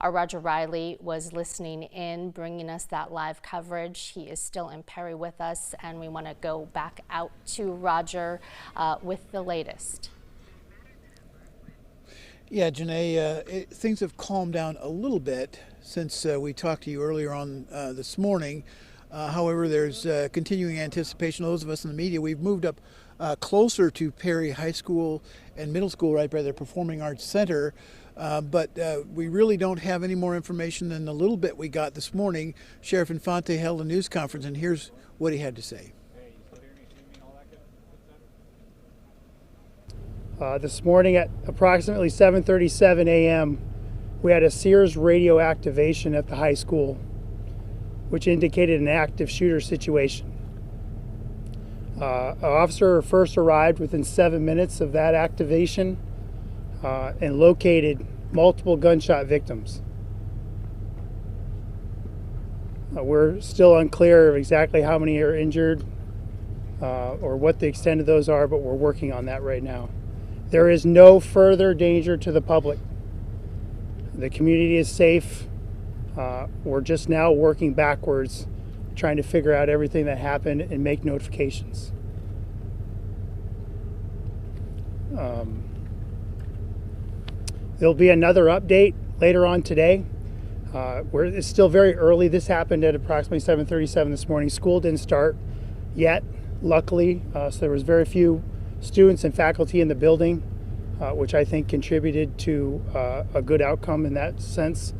Our Roger Riley was listening in, bringing us that live coverage. He is still in Perry with us, and we want to go back out to Roger with the latest. Yeah, Janae, things have calmed down a little bit since we talked to you earlier on this morning. However, there's continuing anticipation. Those of us in the media, we've moved up closer to Perry High School and Middle School, right by the Performing Arts Center. But we really don't have any more information than the little bit we got this morning. Sheriff Infante held a news conference, and here's what he had to say. This morning at approximately 7:37 a.m., we had a Sears radio activation at the high school, which indicated an active shooter situation. An officer first arrived within 7 minutes of that activation and located multiple gunshot victims. We're still unclear of exactly how many are injured or what the extent of those are, but we're working on that right now. There is no further danger to the public. The community is safe. We're just now working backwards, trying to figure out everything that happened and make notifications. There'll be another update later on today. It's still very early. This happened at approximately 7:37 this morning. School didn't start yet, luckily, so there was very few students and faculty in the building, which I think contributed to a good outcome in that sense.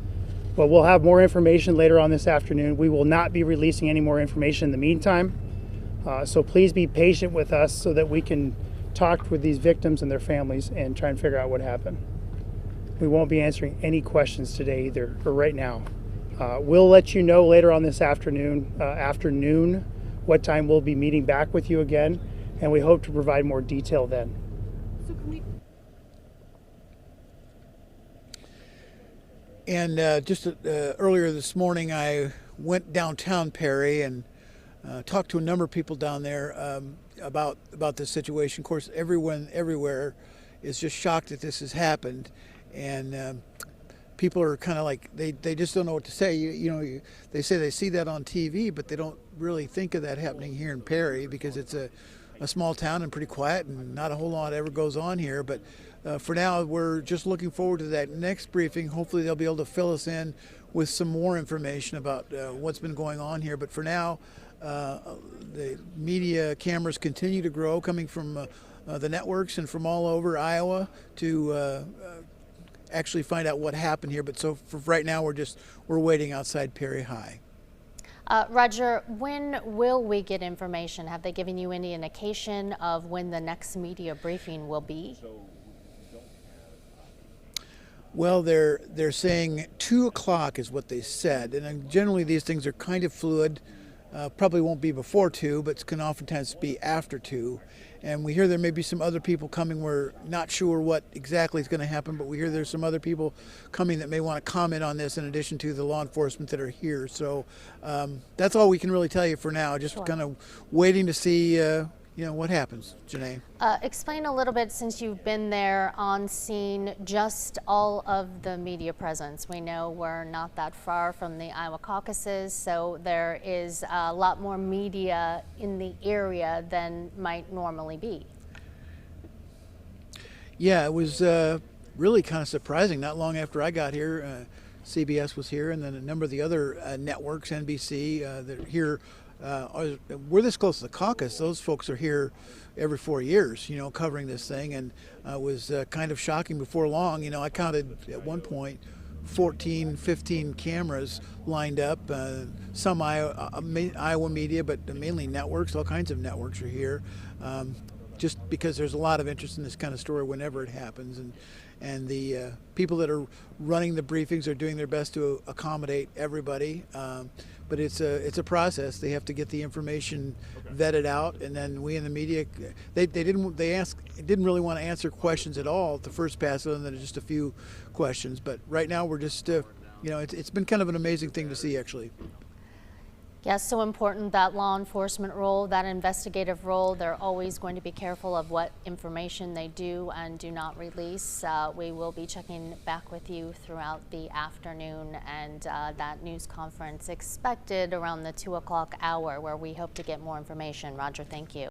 But we'll have more information later on this afternoon. We will not be releasing any more information in the meantime. So please be patient with us so that we can talk with these victims and their families and try and figure out what happened. We won't be answering any questions today either, or right now. We'll let you know later on this afternoon, what time we'll be meeting back with you again, and we hope to provide more detail then. So can we... And just earlier this morning, I went downtown Perry and talked to a number of people down there about this situation. Of course, everyone everywhere is just shocked that this has happened, and people are kind of like they just don't know what to say. They say they see that on TV, but they don't really think of that happening here in Perry because it's a small town and pretty quiet and not a whole lot ever goes on here. But for now, we're just looking forward to that next briefing. Hopefully they'll be able to fill us in with some more information about what's been going on here. But for now, the media cameras continue to grow, coming from the networks and from all over Iowa to actually find out what happened here. But so for right now, we're waiting outside Perry High. Roger, when will we get information? Have they given you any indication of when the next media briefing will be? Well, they're saying 2 o'clock is what they said, and generally these things are kind of fluid. Probably won't be before 2, but can oftentimes be after 2. And we hear there may be some other people coming. We're not sure what exactly is going to happen, but we hear there's some other people coming that may want to comment on this in addition to the law enforcement that are here. So that's all we can really tell you for now. Just Sure. kind of waiting to see what happens, Janae. Explain a little bit, since you've been there on scene, just all of the media presence. We know we're not that far from the Iowa caucuses, so there is a lot more media in the area than might normally be. Yeah, it was really kind of surprising. Not long after I got here, CBS was here, and then a number of the other networks, NBC, that are here. We're this close to the caucus. Those folks are here every 4 years, covering this thing, and it was kind of shocking before long. I counted at one point 14, 15 cameras lined up, some Iowa media, but mainly networks. All kinds of networks are here, just because there's a lot of interest in this kind of story whenever it happens, and the people that are running the briefings are doing their best to accommodate everybody. But it's a process. They have to get the information vetted out, and then we in the media, they didn't really want to answer questions at all at the first pass, other than just a few questions. But right now we're just it's been kind of an amazing thing to see, actually. Yes, so important, that law enforcement role, that investigative role. They're always going to be careful of what information they do and do not release. We will be checking back with you throughout the afternoon, and that news conference expected around the 2 o'clock hour, where we hope to get more information. Roger, thank you.